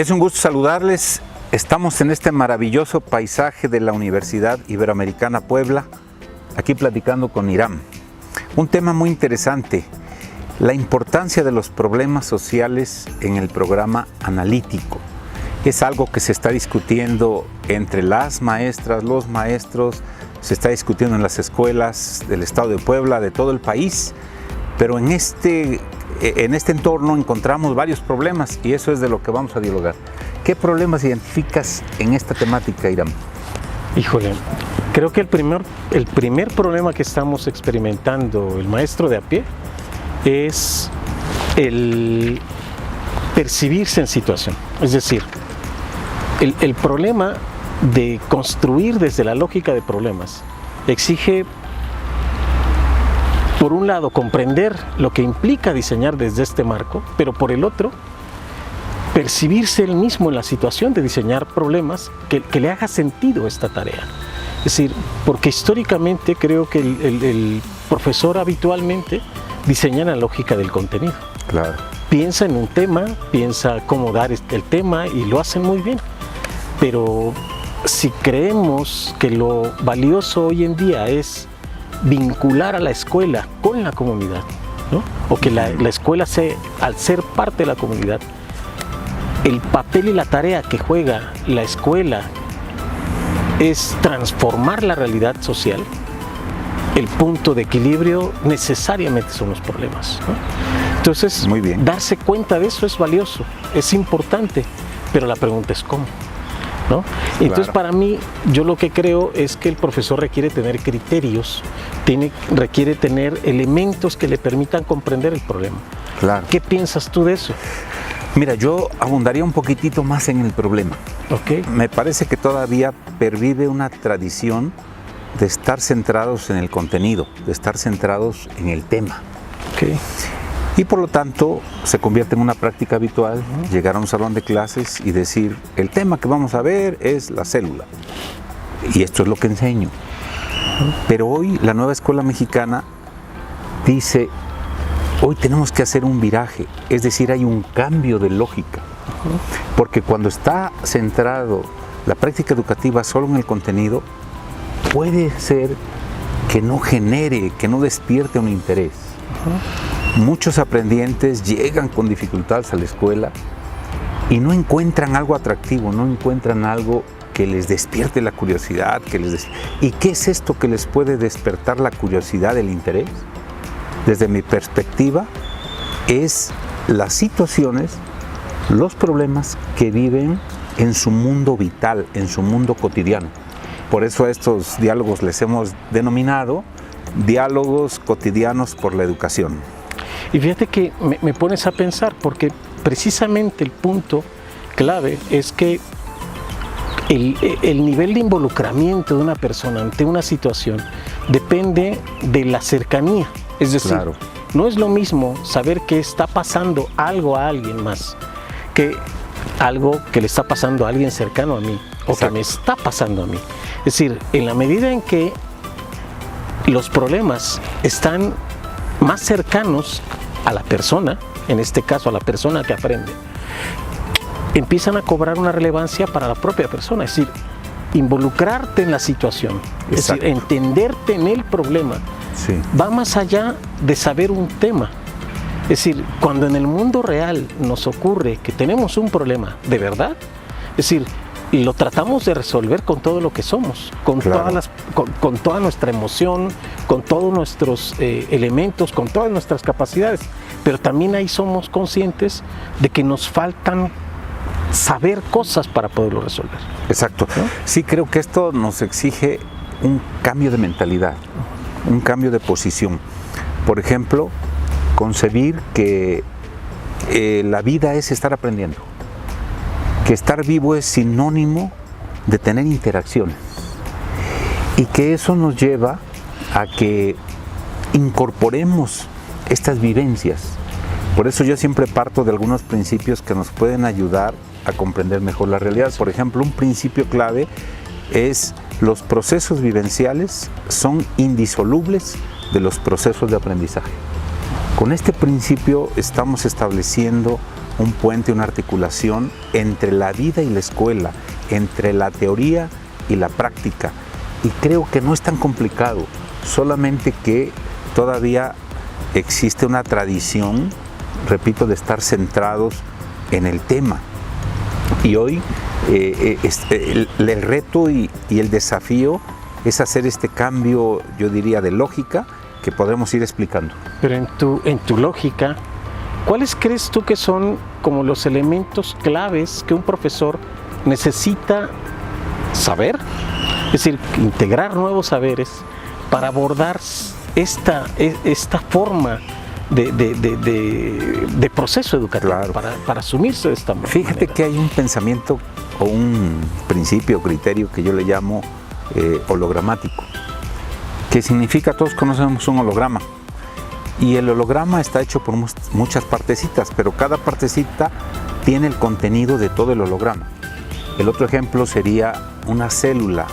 Es un gusto saludarles. Estamos en este maravilloso paisaje de la Universidad Iberoamericana Puebla, aquí platicando con Hiram. Un tema muy interesante, la importancia de los problemas sociales en el programa analítico. Es algo que se está discutiendo entre las maestras, los maestros, se está discutiendo en las escuelas del estado de Puebla, de todo el país, pero en este entorno encontramos varios problemas y eso es de lo que vamos a dialogar. ¿Qué problemas identificas en esta temática, Hiram? Híjole, creo que el primer problema que estamos experimentando el maestro de a pie es el percibirse en situación. Es decir, el problema de construir desde la lógica de problemas exige, por un lado, comprender lo que implica diseñar desde este marco, pero por el otro, percibirse él mismo en la situación de diseñar problemas que le haga sentido esta tarea. Es decir, porque históricamente creo que el profesor habitualmente diseña la lógica del contenido. Claro. Piensa en un tema, piensa cómo dar el tema y lo hacen muy bien. Pero si creemos que lo valioso hoy en día es vincular a la escuela con la comunidad, ¿no? O que la escuela al ser parte de la comunidad, el papel y la tarea que juega la escuela es transformar la realidad social, el punto de equilibrio necesariamente son los problemas, ¿no? Entonces, muy bien, darse cuenta de eso es valioso, es importante, pero la pregunta es cómo, ¿no? Entonces, claro, para mí, yo lo que creo es que el profesor requiere tener criterios, requiere tener elementos que le permitan comprender el problema. Claro. ¿Qué piensas tú de eso? Mira, yo abundaría un poquitito más en el problema. Okay. Me parece que todavía pervive una tradición de estar centrados en el contenido, de estar centrados en el tema. Okay. Y por lo tanto se convierte en una práctica habitual llegar a un salón de clases y decir, el tema que vamos a ver es la célula. Y esto es lo que enseño. Pero hoy la nueva escuela mexicana dice, hoy tenemos que hacer un viraje, es decir, hay un cambio de lógica. Porque cuando está centrado la práctica educativa solo en el contenido, puede ser que no genere, que no despierte un interés. Muchos aprendientes llegan con dificultades a la escuela y no encuentran algo atractivo, no encuentran algo que les despierte la curiosidad. ¿Y qué es esto que les puede despertar la curiosidad, el interés? Desde mi perspectiva, es las situaciones, los problemas que viven en su mundo vital, en su mundo cotidiano. Por eso a estos diálogos les hemos denominado diálogos cotidianos por la educación. Y fíjate que me pones a pensar, porque precisamente el punto clave es que el nivel de involucramiento de una persona ante una situación depende de la cercanía. Es decir, claro, no es lo mismo saber que está pasando algo a alguien más que algo que le está pasando a alguien cercano a mí. Exacto. O que me está pasando a mí. Es decir, en la medida en que los problemas están más cercanos a la persona, en este caso a la persona que aprende, empiezan a cobrar una relevancia para la propia persona. Es decir, involucrarte en la situación, exacto, es decir, entenderte en el problema. Sí. Va más allá de saber un tema. Es decir, cuando en el mundo real nos ocurre que tenemos un problema de verdad, es decir, lo tratamos de resolver con todo lo que somos, con, claro, con toda nuestra emoción, con todos nuestros elementos, con todas nuestras capacidades, pero también ahí somos conscientes de que nos faltan saber cosas para poderlo resolver. Exacto. ¿No? Sí, creo que esto nos exige un cambio de mentalidad, un cambio de posición. Por ejemplo, concebir que la vida es estar aprendiendo, que estar vivo es sinónimo de tener interacciones y que eso nos lleva a que incorporemos estas vivencias. Por eso yo siempre parto de algunos principios que nos pueden ayudar a comprender mejor la realidad. Por ejemplo, un principio clave es los procesos vivenciales son indisolubles de los procesos de aprendizaje. Con este principio estamos estableciendo un puente, una articulación entre la vida y la escuela, entre la teoría y la práctica. Y creo que no es tan complicado, solamente que todavía existe una tradición, repito, de estar centrados en el tema. Y hoy el reto y el desafío es hacer este cambio, yo diría, de lógica que podremos ir explicando. Pero en tu lógica, ¿cuáles crees tú que son como los elementos claves que un profesor necesita saber? Es decir, integrar nuevos saberes para abordar esta forma de proceso educativo, claro, para asumirse de esta manera. Fíjate que hay un pensamiento o un principio o criterio que yo le llamo hologramático, que significa, todos conocemos un holograma, y el holograma está hecho por muchas partecitas, pero cada partecita tiene el contenido de todo el holograma. El otro ejemplo sería una célula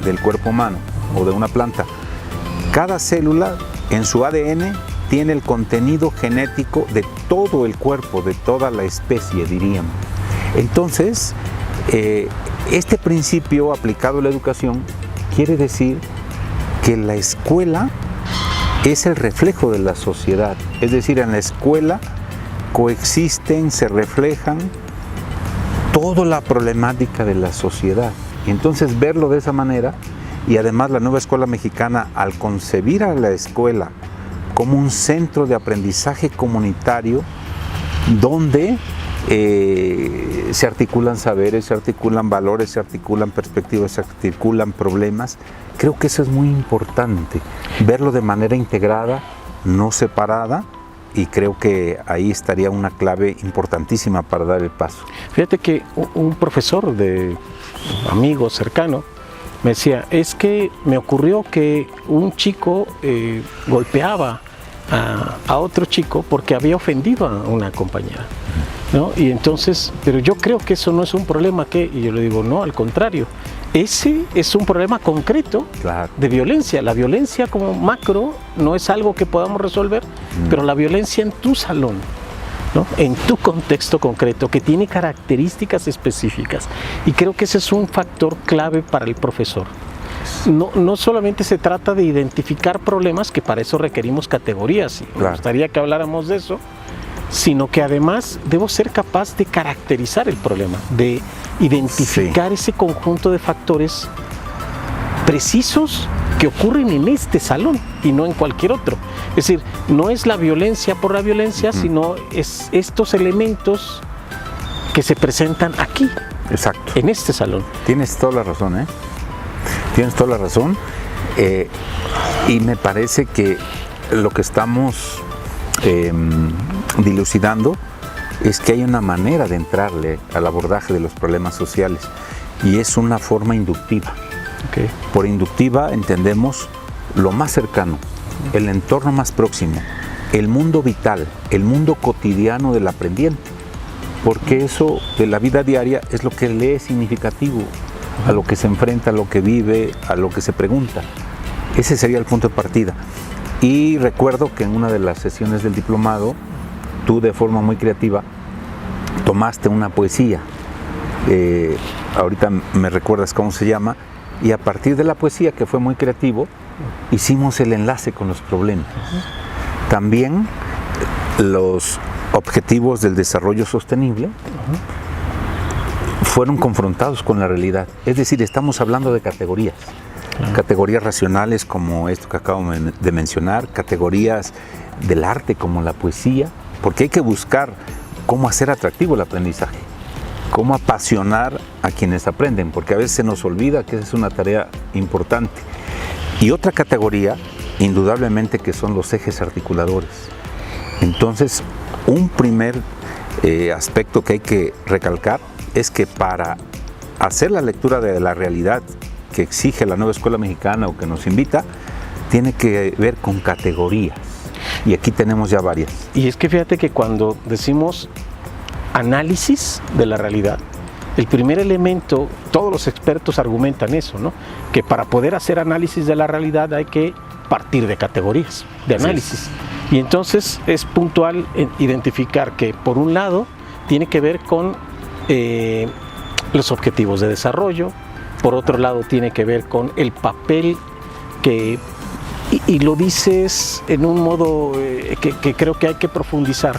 del cuerpo humano o de una planta. Cada célula en su ADN tiene el contenido genético de todo el cuerpo, de toda la especie, diríamos. Entonces, este principio aplicado a la educación quiere decir que la escuela es el reflejo de la sociedad. Es decir, en la escuela coexisten, se reflejan toda la problemática de la sociedad. Entonces, verlo de esa manera, y además la nueva escuela mexicana, al concebir a la escuela como un centro de aprendizaje comunitario donde se articulan saberes, se articulan valores, se articulan perspectivas, se articulan problemas. Creo que eso es muy importante, verlo de manera integrada, no separada, y creo que ahí estaría una clave importantísima para dar el paso. Fíjate que un profesor de amigo cercano me decía, es que me ocurrió que un chico golpeaba a otro chico porque había ofendido a una compañera, ¿no? Y entonces, pero yo creo que eso no es un problema que, y yo le digo, no, al contrario, ese es un problema concreto, claro, de violencia. La violencia como macro no es algo que podamos resolver, pero la violencia en tu salón, ¿no? En tu contexto concreto, que tiene características específicas, y creo que ese es un factor clave para el profesor. No solamente se trata de identificar problemas, que para eso requerimos categorías, y claro, me gustaría que habláramos de eso, sino que además debo ser capaz de caracterizar el problema, de identificar ese conjunto de factores precisos que ocurren en este salón y no en cualquier otro. Es decir, no es la violencia por la violencia, sino es estos elementos que se presentan aquí, exacto, en este salón. Tienes toda la razón, Tienes toda la razón, y me parece que lo que estamos dilucidando es que hay una manera de entrarle al abordaje de los problemas sociales, y es una forma inductiva. Okay. Por inductiva entendemos lo más cercano, el entorno más próximo, el mundo vital, el mundo cotidiano del aprendiente, porque eso de la vida diaria es lo que le es significativo, a lo que se enfrenta, a lo que vive, a lo que se pregunta. Ese sería el punto de partida. Y recuerdo que en una de las sesiones del diplomado, tú de forma muy creativa tomaste una poesía, ahorita me recuerdas cómo se llama, y a partir de la poesía, que fue muy creativo, hicimos el enlace con los problemas. También los objetivos del desarrollo sostenible fueron confrontados con la realidad. Es decir, estamos hablando de categorías. Categorías racionales como esto que acabo de mencionar, categorías del arte como la poesía, porque hay que buscar cómo hacer atractivo el aprendizaje, cómo apasionar a quienes aprenden, porque a veces se nos olvida que esa es una tarea importante. Y otra categoría, indudablemente, que son los ejes articuladores. Entonces, un primer aspecto que hay que recalcar es que para hacer la lectura de la realidad que exige la nueva escuela mexicana o que nos invita, tiene que ver con categorías. Y aquí tenemos ya varias. Y es que fíjate que cuando decimos análisis de la realidad, el primer elemento, todos los expertos argumentan eso, ¿no? Que para poder hacer análisis de la realidad hay que partir de categorías de análisis. Sí. Y entonces es puntual en identificar que, por un lado, tiene que ver con los objetivos de desarrollo. Por otro lado, tiene que ver con el papel que, y lo dices en un modo que creo que hay que profundizar,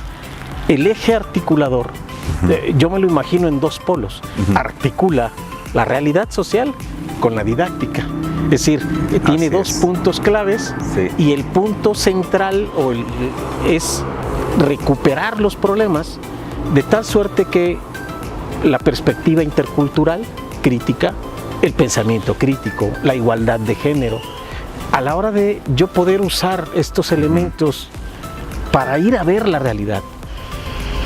el eje articulador, yo me lo imagino en dos polos, articula la realidad social con la didáctica. Es decir, tiene dos puntos claves, y el punto central es recuperar los problemas de tal suerte que la perspectiva intercultural crítica, el pensamiento crítico, la igualdad de género, a la hora de yo poder usar estos elementos para ir a ver la realidad,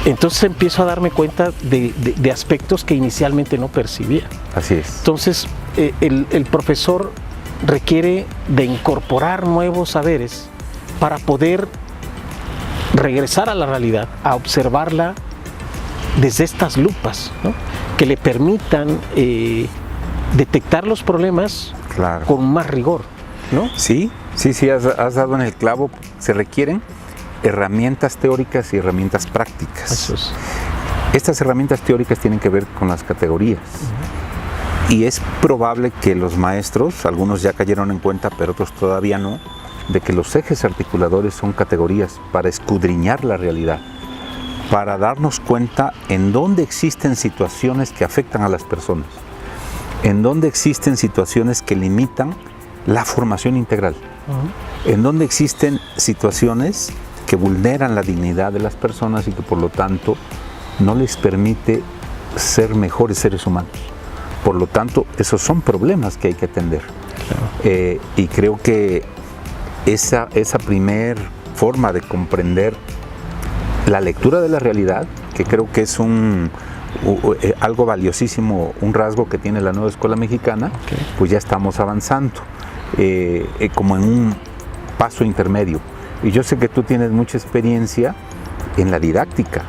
entonces empiezo a darme cuenta de aspectos que inicialmente no percibía. Así es. Entonces el profesor requiere de incorporar nuevos saberes para poder regresar a la realidad, a observarla desde estas lupas, ¿no? Que le permitan detectar los problemas con más rigor, ¿no? Sí, has dado en el clavo. Se requieren herramientas teóricas y herramientas prácticas. Eso es. Estas herramientas teóricas tienen que ver con las categorías. Y es probable que los maestros, algunos ya cayeron en cuenta, pero otros todavía no, de que los ejes articuladores son categorías para escudriñar la realidad, para darnos cuenta en dónde existen situaciones que afectan a las personas, en dónde existen situaciones que limitan la formación integral, en dónde existen situaciones que vulneran la dignidad de las personas y que por lo tanto no les permite ser mejores seres humanos. Por lo tanto, esos son problemas que hay que atender. Claro. Y creo que esa primer forma de comprender la lectura de la realidad, que creo que es algo valiosísimo, un rasgo que tiene la nueva escuela mexicana, pues ya estamos avanzando, como en un paso intermedio. Y yo sé que tú tienes mucha experiencia en la didáctica,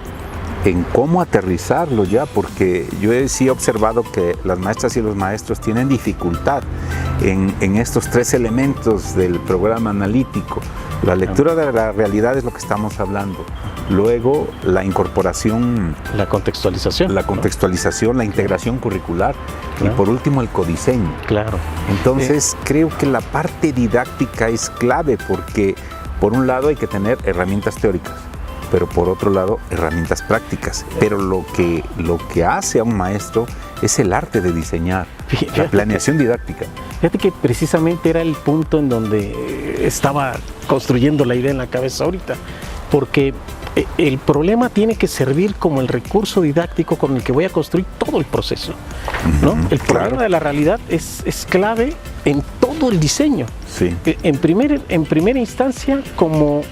en cómo aterrizarlo ya, porque yo sí he observado que las maestras y los maestros tienen dificultad en estos tres elementos del programa analítico. La lectura de la realidad es lo que estamos hablando. Luego, la incorporación, la contextualización, la integración curricular, y por último el codiseño. Claro. Entonces, creo que la parte didáctica es clave, porque por un lado hay que tener herramientas teóricas, pero por otro lado herramientas prácticas. Pero lo que hace a un maestro es el arte de diseñar, la planeación didáctica. Fíjate que precisamente era el punto en donde estaba construyendo la idea en la cabeza ahorita, porque el problema tiene que servir como el recurso didáctico con el que voy a construir todo el proceso, ¿no? El problema de la realidad es clave en todo el diseño. Sí. En primera instancia, como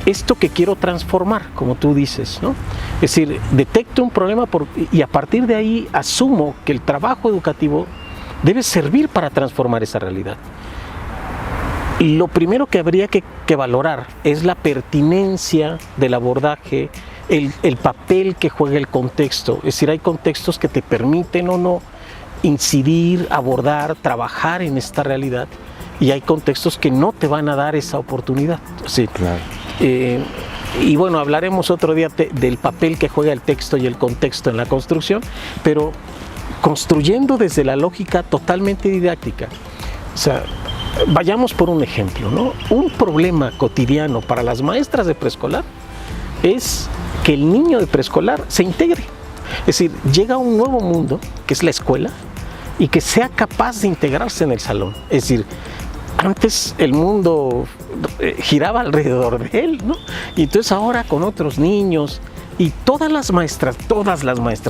esto que quiero transformar, como tú dices, ¿no? Es decir, detecto un problema y a partir de ahí asumo que el trabajo educativo debe servir para transformar esa realidad. Lo primero que habría que valorar es la pertinencia del abordaje, el papel que juega el contexto. Es decir, hay contextos que te permiten o no incidir, abordar, trabajar en esta realidad, y hay contextos que no te van a dar esa oportunidad. Sí. Claro. Y bueno, hablaremos otro día del papel que juega el texto y el contexto en la construcción, pero construyendo desde la lógica totalmente didáctica. O sea, vayamos por un ejemplo, ¿no? Un problema cotidiano para las maestras de preescolar es que el niño de preescolar se integre. Es decir, llega a un nuevo mundo, que es la escuela, y que sea capaz de integrarse en el salón. Es decir, antes el mundo giraba alrededor de él, ¿no? Y entonces ahora con otros niños, y todas las maestras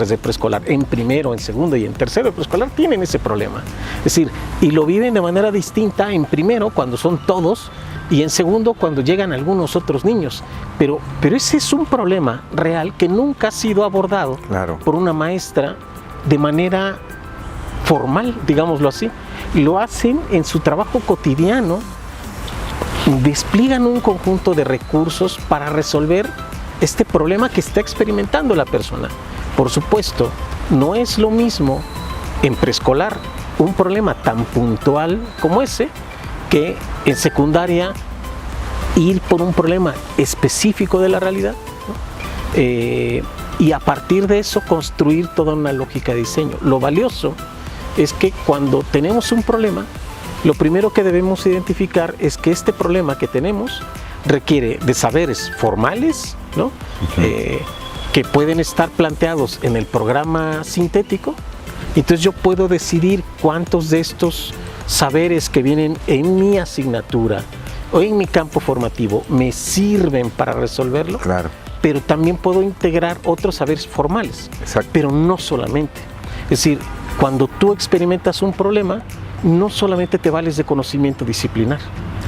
de preescolar, en primero, en segundo y en tercero de preescolar, tienen ese problema. Es decir, y lo viven de manera distinta en primero, cuando son todos, y en segundo, cuando llegan algunos otros niños. Pero ese es un problema real que nunca ha sido abordado por una maestra de manera formal, digámoslo así. Lo hacen en su trabajo cotidiano, despliegan un conjunto de recursos para resolver este problema que está experimentando la persona. Por supuesto, no es lo mismo en preescolar un problema tan puntual como ese, que en secundaria ir por un problema específico de la realidad, ¿no? y a partir de eso construir toda una lógica de diseño. Lo valioso es que cuando tenemos un problema, lo primero que debemos identificar es que este problema que tenemos requiere de saberes formales, ¿no? Que pueden estar planteados en el programa sintético. Entonces yo puedo decidir cuántos de estos saberes que vienen en mi asignatura o en mi campo formativo me sirven para resolverlo. Claro. Pero también puedo integrar otros saberes formales. Exacto. Pero no solamente. Es decir, cuando tú experimentas un problema, no solamente te vales de conocimiento disciplinar.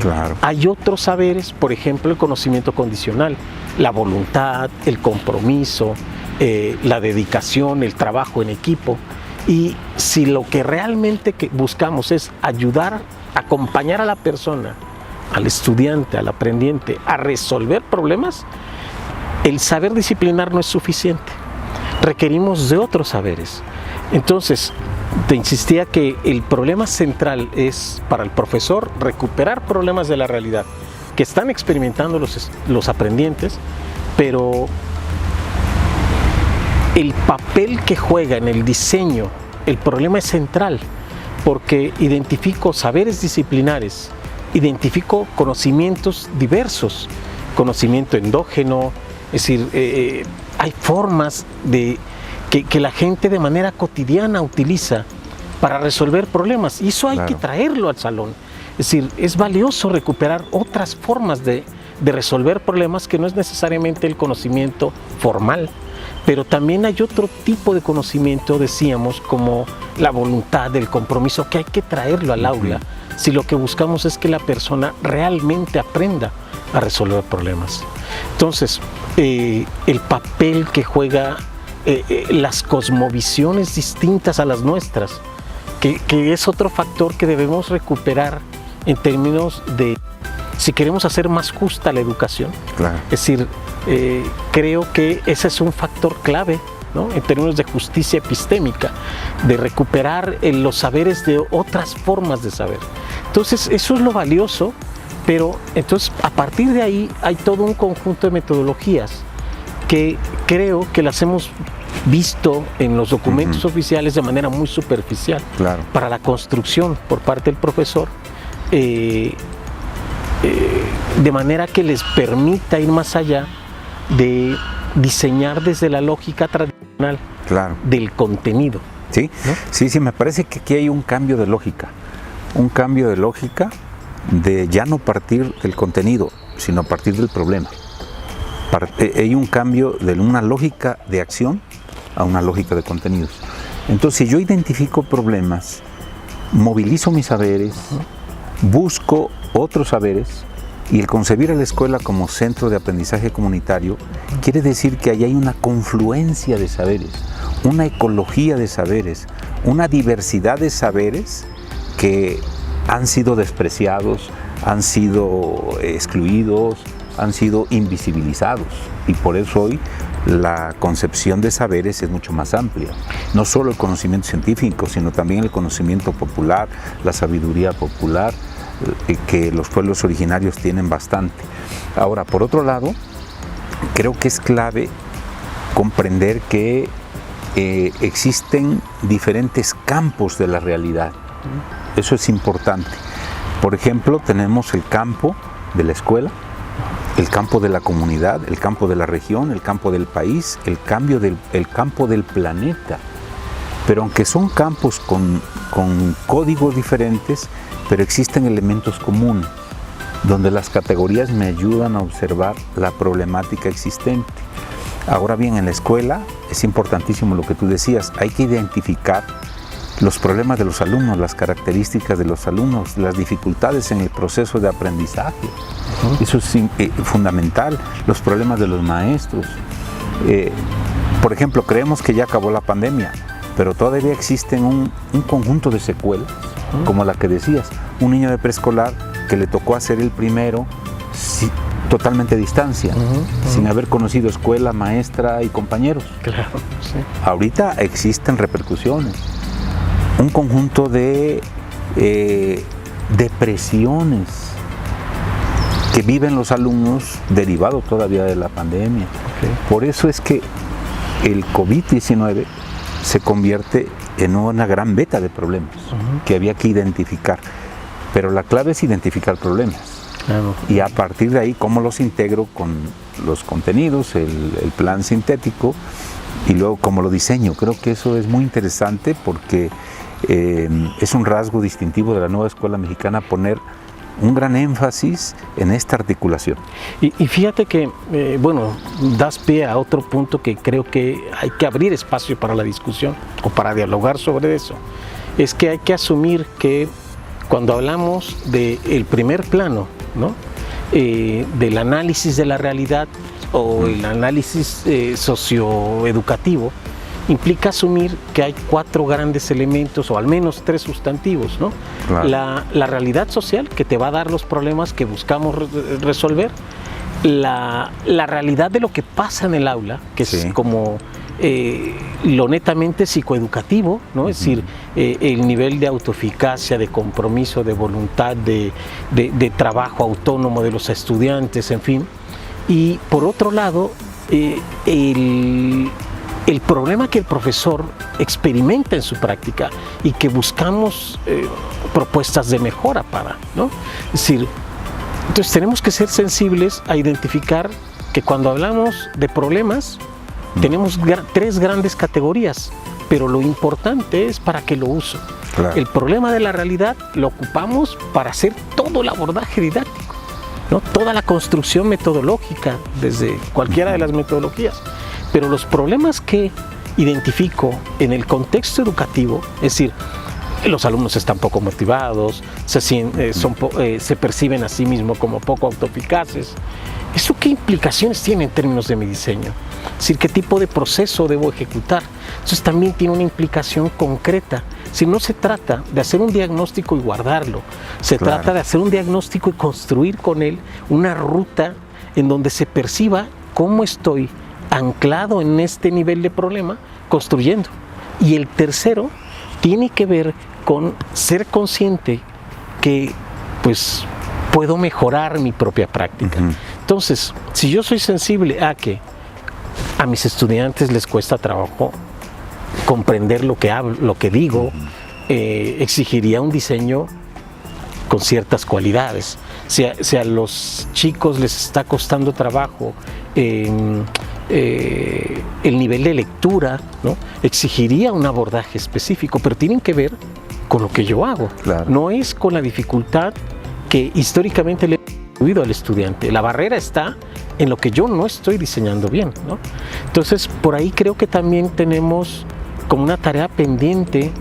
Claro. Hay otros saberes, por ejemplo, el conocimiento condicional, la voluntad, el compromiso, la dedicación, el trabajo en equipo. Y si lo que realmente buscamos es ayudar, acompañar a la persona, al estudiante, al aprendiente, a resolver problemas, el saber disciplinar no es suficiente. Requerimos de otros saberes. Entonces, te insistía que el problema central es para el profesor recuperar problemas de la realidad que están experimentando los aprendientes, pero el papel que juega en el diseño, el problema es central, porque identifico saberes disciplinares, identifico conocimientos diversos, conocimiento endógeno, es decir, hay formas que la gente de manera cotidiana utiliza para resolver problemas, y eso hay que traerlo al salón. Es decir, es valioso recuperar otras formas de resolver problemas que no es necesariamente el conocimiento formal, pero también hay otro tipo de conocimiento, decíamos, como la voluntad, el compromiso, que hay que traerlo al aula si lo que buscamos es que la persona realmente aprenda a resolver problemas. Entonces, el papel que juega las cosmovisiones distintas a las nuestras, que es otro factor que debemos recuperar en términos de si queremos hacer más justa la educación. Claro. Es decir, creo que ese es un factor clave, ¿no? En términos de justicia epistémica, de recuperar los saberes de otras formas de saber. Entonces, eso es lo valioso, pero entonces a partir de ahí hay todo un conjunto de metodologías que creo que las hemos visto en los documentos oficiales de manera muy superficial. Claro. Para la construcción por parte del profesor, de manera que les permita ir más allá de diseñar desde la lógica tradicional del contenido. Sí, ¿no? Sí, me parece que aquí hay un cambio de lógica, de ya no partir del contenido, sino partir del problema. Hay un cambio de una lógica de acción a una lógica de contenidos. Entonces, si yo identifico problemas, movilizo mis saberes, busco otros saberes, y el concebir a la escuela como centro de aprendizaje comunitario quiere decir que ahí hay una confluencia de saberes, una ecología de saberes, una diversidad de saberes que han sido despreciados, han sido excluidos, han sido invisibilizados, y por eso hoy la concepción de saberes es mucho más amplia. No solo el conocimiento científico, sino también el conocimiento popular, la sabiduría popular, que los pueblos originarios tienen bastante. Ahora, por otro lado, creo que es clave comprender que existen diferentes campos de la realidad. Eso es importante. Por ejemplo, tenemos el campo de la escuela, el campo de la comunidad, el campo de la región, el campo del país, el campo del planeta. Pero aunque son campos con códigos diferentes, pero existen elementos comunes, donde las categorías me ayudan a observar la problemática existente. Ahora bien, en la escuela es importantísimo lo que tú decías, hay que identificar los problemas de los alumnos, las características de los alumnos, las dificultades en el proceso de aprendizaje. Eso es fundamental, los problemas de los maestros. Por ejemplo, creemos que ya acabó la pandemia, pero todavía existen un conjunto de secuelas, como la que decías, un niño de preescolar que le tocó hacer el primero totalmente a distancia, sin haber conocido escuela, maestra y compañeros. Claro, sí. Ahorita existen repercusiones, un conjunto de depresiones que viven los alumnos derivado todavía de la pandemia. Por eso es que el COVID-19 se convierte en una gran beta de problemas que había que identificar. Pero la clave es identificar problemas. Claro. Y a partir de ahí, cómo los integro con los contenidos, el plan sintético, y luego cómo lo diseño. Creo que eso es muy interesante porque es un rasgo distintivo de la nueva escuela mexicana poner un gran énfasis en esta articulación. Y fíjate que, das pie a otro punto que creo que hay que abrir espacio para la discusión o para dialogar sobre eso. Es que hay que asumir que cuando hablamos del primer plano, ¿no? Del análisis de la realidad o el análisis socioeducativo, implica asumir que hay 4 grandes elementos o al menos 3 sustantivos, ¿no? Claro. La realidad social, que te va a dar los problemas que buscamos resolver, la realidad de lo que pasa en el aula, que es como lo netamente psicoeducativo, ¿no? Es decir, el nivel de autoeficacia, de compromiso, de voluntad, de trabajo autónomo de los estudiantes, en fin. Y por otro lado, el problema que el profesor experimenta en su práctica y que buscamos propuestas de mejora para, ¿no? Es decir, entonces tenemos que ser sensibles a identificar que cuando hablamos de problemas tenemos 3 grandes categorías, pero lo importante es para qué lo uso. Claro. El problema de la realidad lo ocupamos para hacer todo el abordaje didáctico, ¿no? Toda la construcción metodológica desde cualquiera de las metodologías. Pero los problemas que identifico en el contexto educativo, es decir, los alumnos están poco motivados, se perciben a sí mismos como poco autoeficaces. ¿Eso qué implicaciones tiene en términos de mi diseño? Es decir, ¿qué tipo de proceso debo ejecutar? Entonces también tiene una implicación concreta. Si no se trata de hacer un diagnóstico y guardarlo, se trata de hacer un diagnóstico y construir con él una ruta en donde se perciba cómo estoy anclado en este nivel de problema, construyendo. Y el tercero tiene que ver con ser consciente que pues puedo mejorar mi propia práctica. Entonces, si yo soy sensible a que a mis estudiantes les cuesta trabajo comprender lo que hablo, lo que digo, exigiría un diseño con ciertas cualidades. Si a los chicos les está costando trabajo el nivel de lectura, ¿no? Exigiría un abordaje específico, pero tienen que ver con lo que yo hago. Claro. No es con la dificultad que históricamente le he atribuido al estudiante. La barrera está en lo que yo no estoy diseñando bien, ¿no? Entonces, por ahí creo que también tenemos como una tarea pendiente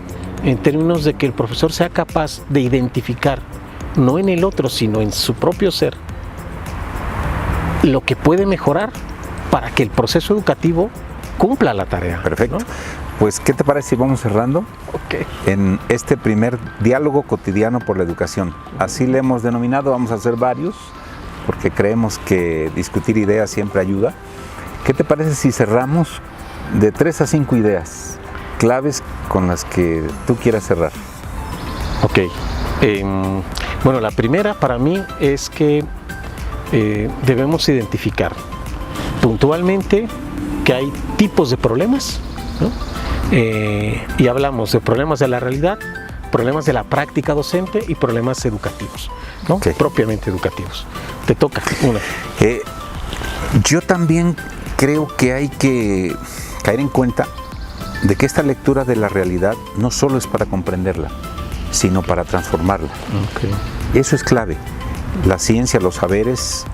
en términos de que el profesor sea capaz de identificar, no en el otro, sino en su propio ser, lo que puede mejorar para que el proceso educativo cumpla la tarea. Perfecto. ¿No? Pues, ¿qué te parece si vamos cerrando en este primer diálogo cotidiano por la educación? Así le hemos denominado, vamos a hacer varios, porque creemos que discutir ideas siempre ayuda. ¿Qué te parece si cerramos de 3 a 5 ideas claves con las que tú quieras cerrar? Ok. Bueno, la primera para mí es que debemos identificar puntualmente que hay tipos de problemas, ¿no? Y hablamos de problemas de la realidad, problemas de la práctica docente y problemas educativos, ¿no? Propiamente educativos. Te toca una. Yo también creo que hay que caer en cuenta de que esta lectura de la realidad no solo es para comprenderla, sino para transformarla. Eso es clave. La ciencia, los saberes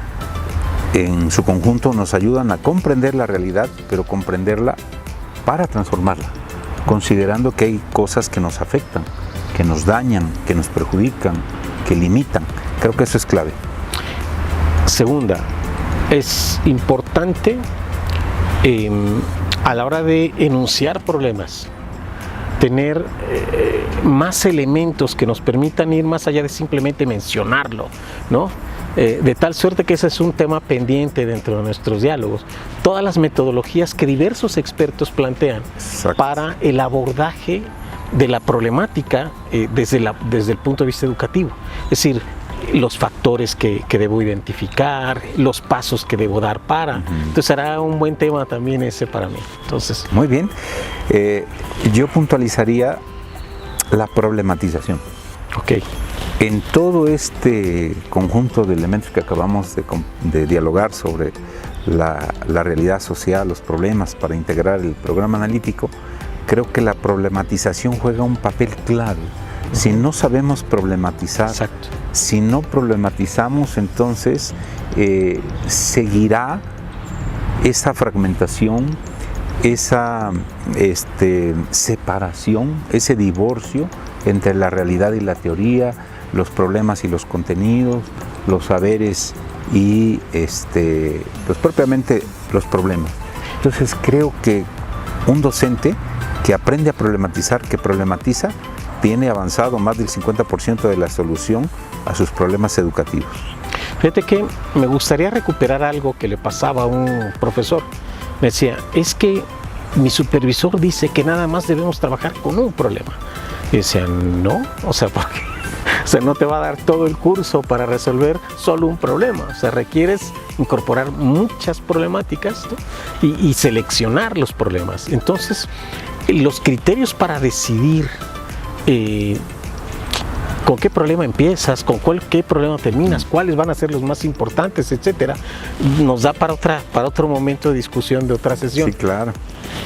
en su conjunto nos ayudan a comprender la realidad, pero comprenderla para transformarla, considerando que hay cosas que nos afectan, que nos dañan, que nos perjudican, que limitan. Creo que eso es clave. Segunda, es importante a la hora de enunciar problemas, tener más elementos que nos permitan ir más allá de simplemente mencionarlo, ¿no? De tal suerte que ese es un tema pendiente dentro de nuestros diálogos. Todas las metodologías que diversos expertos plantean para el abordaje de la problemática desde el punto de vista educativo. Es decir, los factores que debo identificar, los pasos que debo dar para. Entonces será un buen tema también ese para mí. Entonces, muy bien. Yo puntualizaría la problematización. Ok. En todo este conjunto de elementos que acabamos de dialogar sobre la realidad social, los problemas para integrar el programa analítico, creo que la problematización juega un papel clave. Si no sabemos problematizar, exacto, si no problematizamos, entonces seguirá esa fragmentación, esa separación, ese divorcio entre la realidad y la teoría, los problemas y los contenidos, los saberes y pues propiamente los problemas. Entonces creo que un docente que aprende a problematizar, que problematiza, tiene avanzado más del 50% de la solución a sus problemas educativos. Fíjate que me gustaría recuperar algo que le pasaba a un profesor. Me decía, es que mi supervisor dice que nada más debemos trabajar con un problema. Y decía, no, o sea, porque no te va a dar todo el curso para resolver solo un problema. O sea, requieres incorporar muchas problemáticas, ¿no? y seleccionar los problemas. Entonces, los criterios para decidir con qué problema empiezas, con qué problema terminas, cuáles van a ser los más importantes, etcétera, nos da para otro momento de discusión, de otra sesión. Sí, claro.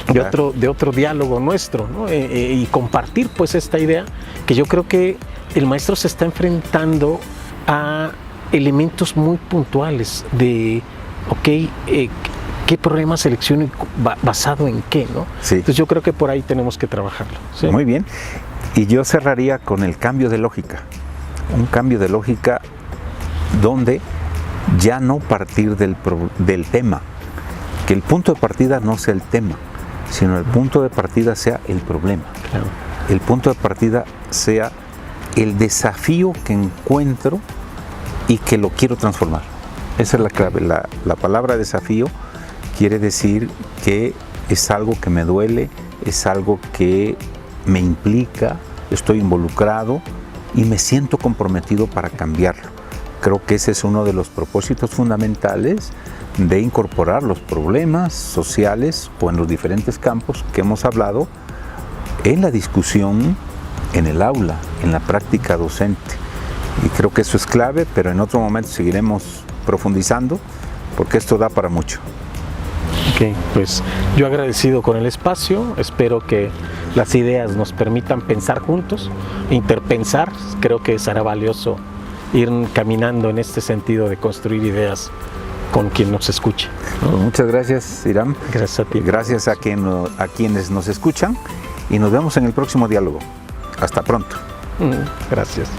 De otro diálogo nuestro, ¿no? Y compartir pues esta idea que yo creo que el maestro se está enfrentando a elementos muy puntuales de, ¿qué problema selecciono basado en qué, ¿no? Sí. Entonces yo creo que por ahí tenemos que trabajarlo. ¿Sí? Muy bien. Y yo cerraría con el cambio de lógica. Un cambio de lógica donde ya no partir del tema. Que el punto de partida no sea el tema, sino el punto de partida sea el problema. Claro. El punto de partida sea el desafío que encuentro y que lo quiero transformar. Esa es la clave. La palabra desafío quiere decir que es algo que me duele, es algo que me implica, estoy involucrado y me siento comprometido para cambiarlo. Creo que ese es uno de los propósitos fundamentales de incorporar los problemas sociales o en los diferentes campos que hemos hablado en la discusión, en el aula, en la práctica docente. Y creo que eso es clave, pero en otro momento seguiremos profundizando porque esto da para mucho. Ok, pues yo agradecido con el espacio, espero que las ideas nos permitan pensar juntos, interpensar, creo que será valioso ir caminando en este sentido de construir ideas con quien nos escuche, ¿no? Pues muchas gracias, Hiram. Gracias a ti. Gracias a quienes nos escuchan y nos vemos en el próximo diálogo. Hasta pronto. Gracias.